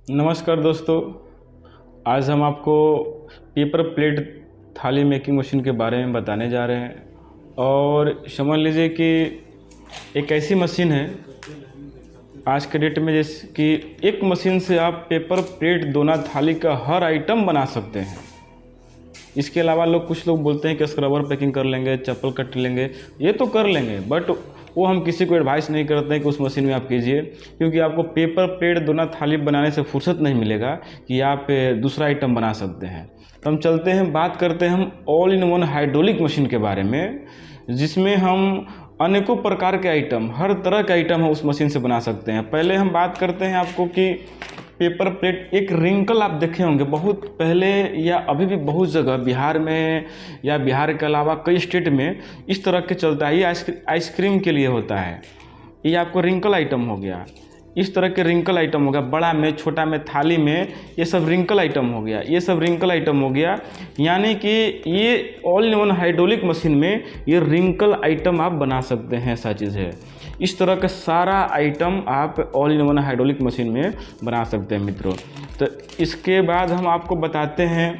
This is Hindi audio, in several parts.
नमस्कार दोस्तों। आज हम आपको पेपर प्लेट थाली मेकिंग मशीन के बारे में बताने जा रहे हैं। और समझ लीजिए कि एक ऐसी मशीन है आज के डेट में, जैसे कि एक मशीन से आप पेपर प्लेट दोना थाली का हर आइटम बना सकते हैं। इसके अलावा कुछ लोग बोलते हैं कि स्क्रबर पैकिंग कर लेंगे, चप्पल कट लेंगे, ये तो कर लेंगे, बट वो हम किसी को एडवाइस नहीं करते हैं कि उस मशीन में आप कीजिए, क्योंकि आपको पेपर प्लेट दोना थाली बनाने से फुर्सत नहीं मिलेगा कि आप दूसरा आइटम बना सकते हैं। तो हम चलते हैं, बात करते हैं हम all in one hydraulic machine के बारे में, जिसमें हम अनेकों प्रकार के आइटम, हर तरह के आइटम हम उस मशीन से बना सकते हैं। पहले हम बात करते हैं आपको कि पेपर प्लेट एक रिंकल आप देखे होंगे बहुत पहले, या अभी भी बहुत जगह बिहार में या बिहार के अलावा कई स्टेट में इस तरह के चलता है। ये आइसक्रीम के लिए होता है। ये आपको रिंकल आइटम हो गया, इस तरह के रिंकल आइटम हो गया, बड़ा में छोटा में थाली में, ये सब रिंकल आइटम हो गया, ये सब रिंकल आइटम हो गया। यानी कि ये all in one hydraulic machine में ये रिंकल आइटम आप बना सकते हैं। ऐसा चीज़ है, इस तरह का सारा आइटम आप all in one hydraulic machine में बना सकते हैं मित्रों। तो इसके बाद हम आपको बताते हैं,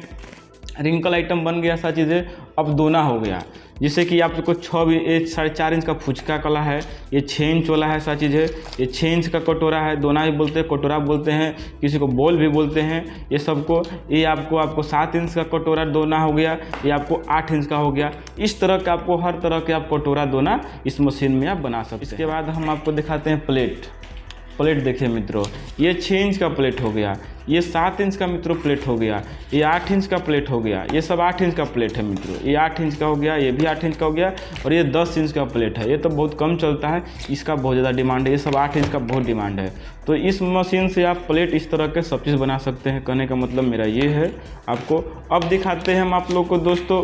रिंकल आइटम बन गया सा चीज़ें। अब दोना हो गया, जिससे कि आपको 6.5 इंच का फुचका कला है, ये 6 इंच वाला है सा चीज़ है। ये 6 इंच का कटोरा है, दोना भी बोलते हैं, कटोरा बोलते हैं, किसी को बोल भी बोलते हैं ये सबको। ये आपको 7 इंच का कटोरा दोना हो गया, ये आपको 8 इंच का हो गया। इस तरह का आपको हर तरह के आप कटोरा दोना इस मशीन में आप बना सकते हैं। इसके बाद हम आपको दिखाते हैं प्लेट देखिए मित्रों, ये 6 इंच का प्लेट हो गया, ये 7 इंच का मित्रों प्लेट हो गया, ये 8 इंच का प्लेट हो गया, ये सब 8 इंच का प्लेट है मित्रों। ये 8 इंच का हो गया, ये भी 8 इंच का हो गया, और ये 10 इंच का प्लेट है। ये तो बहुत कम चलता है, इसका बहुत ज़्यादा डिमांड है। ये सब 8 इंच का बहुत डिमांड है। तो इस मशीन से आप प्लेट इस तरह के सब चीज़ बना सकते हैं। कहने का मतलब मेरा ये है आपको। अब दिखाते हैं हम आप लोग को दोस्तों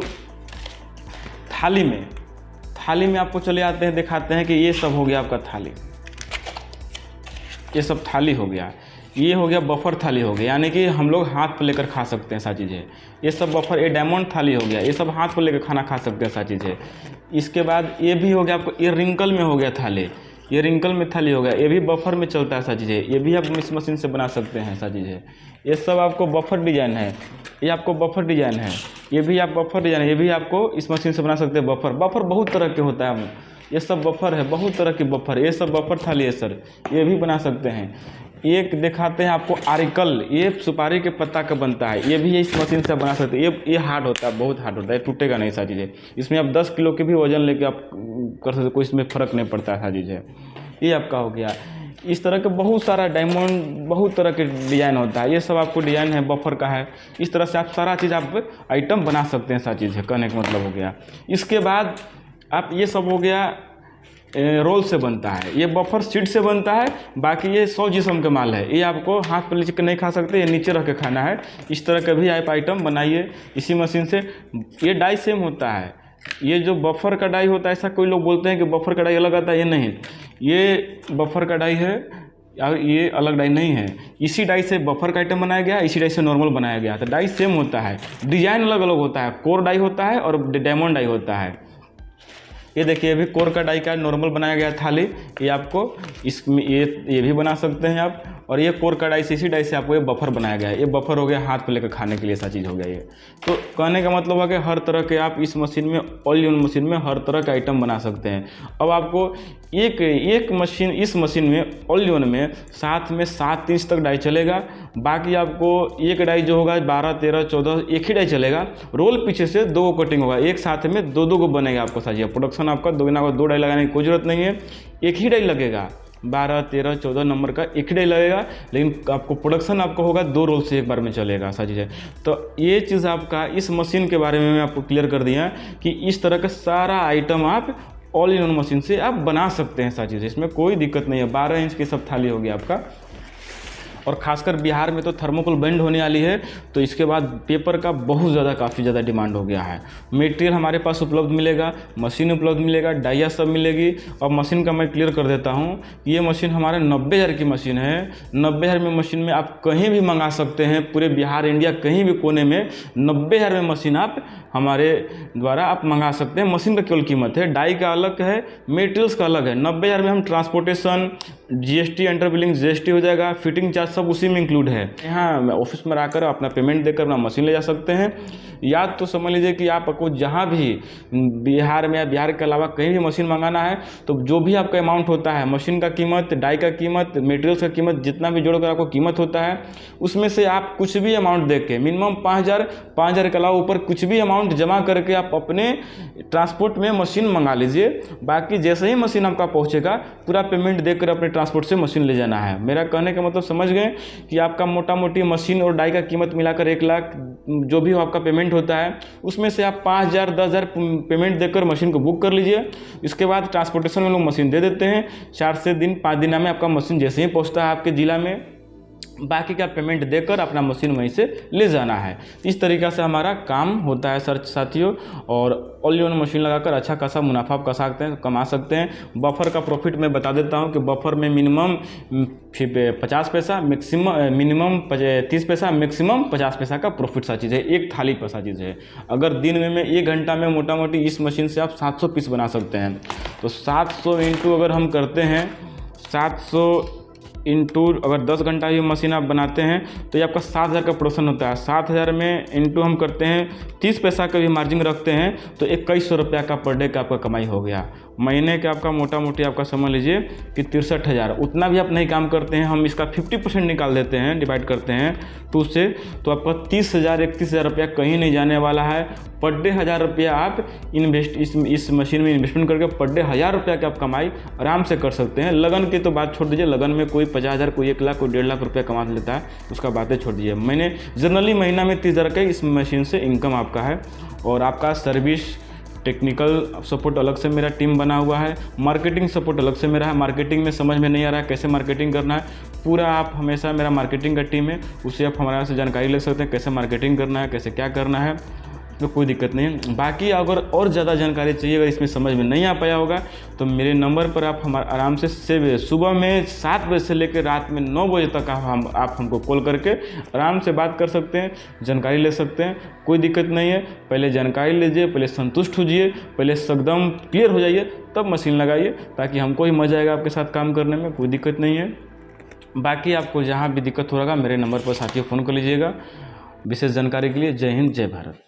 थाली में आपको चले आते हैं, दिखाते हैं कि ये सब हो गया आपका थाली, ये सब थाली हो गया। ये हो गया बफर थाली हो गया, यानी कि हम लोग हाथ पर लेकर खा सकते हैं सा चीज़ है। ये सब बफर, ये डायमंड थाली हो गया, ये सब हाथ पर लेकर खाना खा सकते हैं सा चीज़ है। इसके बाद ये भी हो गया आपको, ये रिंकल में हो गया थाली, ये रिंकल में थाली हो गया, ये भी बफर में चलता है सा चीज़ है। ये भी आप इस मशीन से बना सकते हैं सा चीज़ है। ये सब आपको बफर डिज़ाइन है, ये आपको बफर डिज़ाइन है, ये भी आप बफर डिज़ाइन है, ये भी आपको इस मशीन से बना सकते हैं। बफर बहुत तरह के होता है, ये सब बफर है, बहुत तरह की बफर, ये सब बफर थाली है सर, ये भी बना सकते हैं। एक दिखाते हैं आपको आर्टिकल, ये सुपारी के पत्ता का बनता है, ये भी इस मशीन से बना सकते हैं। ये हार्ड होता है, बहुत हार्ड होता है, टूटेगा नहीं सा चीज़ है। इसमें आप 10 किलो के भी वजन लेके आप कर सकते, कोई इसमें फ़र्क नहीं पड़ता सा चीज़ है। ये आपका हो गया। इस तरह के बहुत सारा डायमंड, बहुत तरह के डिज़ाइन होता है, ये सब आपको डिज़ाइन है, बफर का है। इस तरह से आप सारा चीज़ आप आइटम बना सकते हैं सा चीज़ है, कहने का मतलब हो गया। इसके बाद आप ये सब हो गया रोल से बनता है, ये बफर शीट से बनता है। बाकी ये 100 जिस्म का माल है, ये आपको हाथ पर लेकर नहीं खा सकते, ये नीचे रख के खाना है। इस तरह का भी आप आइटम बनाइए इसी मशीन से। ये डाई सेम होता है, ये जो बफर का डाई होता है, ऐसा कोई लोग बोलते हैं कि बफर का डाई अलग आता है, ये नहीं, ये बफर का डाई है, ये अलग डाई नहीं है। इसी डाई से बफर का आइटम बनाया गया, इसी डाई से नॉर्मल बनाया गया। तो डाई सेम होता है, डिज़ाइन अलग अलग होता है। कोर डाई होता है और डायमंड डाई होता है। ये देखिए, ये भी कोर का डाई का नॉर्मल बनाया गया थाली, ये आपको इसमें ये भी बना सकते हैं आप। और ये कोर का डाई से, इसी डाई से आपको ये बफर बनाया गया है। ये बफर हो गया हाथ पे लेकर खाने के लिए, ऐसा चीज़ हो गया ये। तो कहने का मतलब है कि हर तरह के आप इस मशीन में, ऑल इन वन मशीन में हर तरह का आइटम बना सकते हैं। अब आपको एक मशीन, इस मशीन में ऑल इन वन में साथ में 7 इंच तक डाई चलेगा। बाकी आपको एक डाई जो होगा 12, 13, 14 एक ही डाई चलेगा। रोल पीछे से 2 कटिंग होगा, एक साथ में 2 को बनेगा आपको साजिए। प्रोडक्शन आपका 2 डाई लगाने की कोई ज़रूरत नहीं है, एक ही डाई लगेगा। 12, 13, 14 नंबर का एक ही डाई लगेगा, लेकिन आपको प्रोडक्शन आपको होगा 2 रोल से एक बार में चलेगा ऐसा चीज़ है। तो ये चीज़ आपका इस मशीन के बारे में मैं आपको क्लियर कर दिया कि इस तरह का सारा आइटम आप ऑल इन वन मशीन से आप बना सकते हैं ऐसा चीज़ है। इसमें कोई दिक्कत नहीं है। 12 इंच की सब थाली होगी आपका। और खासकर बिहार में तो थर्मोकोल बैंड होने वाली है, तो इसके बाद पेपर का बहुत ज़्यादा, काफ़ी ज़्यादा डिमांड हो गया है। मटेरियल हमारे पास उपलब्ध मिलेगा, मशीन उपलब्ध मिलेगा, डाइया सब मिलेगी। और मशीन का मैं क्लियर कर देता हूँ, ये मशीन हमारे 90,000 की मशीन है। 90,000 में मशीन में आप कहीं भी मंगा सकते हैं, पूरे बिहार इंडिया कहीं भी कोने में 90,000 में मशीन आप हमारे द्वारा आप मंगा सकते हैं। मशीन का केवल कीमत है, डाई का अलग है, मटेरियल्स का अलग है। 90,000 में हम transportation, GST, enter billing GST हो जाएगा, फिटिंग चार्ज सब उसी में इंक्लूड है। यहाँ ऑफिस में आकर अपना पेमेंट देकर अपना मशीन ले जा सकते हैं। या तो समझ लीजिए कि आपको जहाँ भी बिहार में या बिहार के अलावा कहीं भी मशीन मंगाना है तो जो भी आपका अमाउंट होता है, मशीन का कीमत, डाई का कीमत, मटेरियल्स का कीमत, जितना भी जोड़कर आपको कीमत होता है उसमें से आप कुछ भी अमाउंट दे के मिनिमम 5,000 के अलावा ऊपर कुछ भी अमाउंट जमा करके आप अपने ट्रांसपोर्ट में मशीन मंगा लीजिए। बाकी जैसे ही मशीन आपका पहुंचेगा पूरा पेमेंट देकर अपने ट्रांसपोर्ट से मशीन ले जाना है। मेरा कहने का मतलब समझ गए कि आपका मोटा मोटी मशीन और डाई का कीमत मिलाकर 1 लाख जो भी आपका पेमेंट होता है उसमें से आप 5,000 10,000 पेमेंट देकर मशीन को बुक कर लीजिए। इसके बाद ट्रांसपोर्टेशन में लोग मशीन दे देते हैं। 4 से 5 दिन में आपका मशीन जैसे ही पहुँचता है आपके ज़िला में, बाकी का पेमेंट देकर अपना मशीन वहीं से ले जाना है। इस तरीक़ा से हमारा काम होता है सर साथियों। और ऑल इन वन मशीन लगाकर अच्छा खासा मुनाफा आप कमा सकते हैं। बफर का प्रॉफिट मैं बता देता हूं कि बफर में मिनिमम 50 पैसा, मिनिमम 30 पैसा, मैक्सिमम 50 पैसा का प्रॉफिट सा चीज़ है। एक थाली पर सा चीज़ है। अगर दिन में 1 घंटा में मोटा मोटी इस मशीन से आप 700 पीस बना सकते हैं। तो 700 इंटू अगर हम करते हैं 700 इंटू अगर 10 घंटा ये मशीन आप बनाते हैं तो ये आपका 7,000 का प्रोडक्शन होता है। 7,000 में इंटू हम करते हैं 30 पैसा का भी मार्जिन रखते हैं तो 2100 रुपया का पर डे का आपका कमाई हो गया। महीने का आपका मोटा मोटी आपका समझ लीजिए कि 63,000। उतना भी आप नहीं काम करते हैं, हम इसका 50% निकाल देते हैं, डिवाइड करते हैं 2 से, तो आपका 30,000 31,000 रुपया कहीं नहीं जाने वाला है। पर डे 1,000 रुपया आप इस मशीन में इन्वेस्टमेंट करके पर डे 1,000 रुपया की आप कमाई आराम से कर सकते हैं। लगन की तो बात छोड़ दीजिए, लगन में कोई 50,000, कोई 1 लाख, कोई 1.5 लाख रुपया कमा लेता है, उसका बातें छोड़ दीजिए। मैंने जनरली महीना में 30,000 का इस मशीन से इनकम आपका है। और आपका सर्विस टेक्निकल सपोर्ट अलग से मेरा टीम बना हुआ है, मार्केटिंग सपोर्ट अलग से मेरा है। मार्केटिंग में समझ में नहीं आ रहा है कैसे मार्केटिंग करना है, पूरा आप हमेशा मेरा मार्केटिंग का टीम है, उससे आप हमारे से जानकारी ले सकते हैं कैसे मार्केटिंग करना है, कैसे क्या करना है, तो कोई दिक्कत नहीं है। बाकी अगर और ज़्यादा जानकारी चाहिए, अगर इसमें समझ में नहीं आ पाया होगा तो मेरे नंबर पर आप हमारे आराम से सुबह में 7 बजे से लेकर रात में 9 बजे तक आप हमको कॉल करके आराम से बात कर सकते हैं, जानकारी ले सकते हैं, कोई दिक्कत नहीं है। पहले जानकारी लीजिए, पहले संतुष्ट होइए, पहले एकदम क्लियर हो जाइए, तब मशीन लगाइए, ताकि हमको ही मज़ा आएगा आपके साथ काम करने में, कोई दिक्कत नहीं है। बाकी आपको जहाँ भी दिक्कत हो रहा मेरे नंबर पर साथियों फ़ोन कर लीजिएगा विशेष जानकारी के लिए। जय हिंद, जय भारत।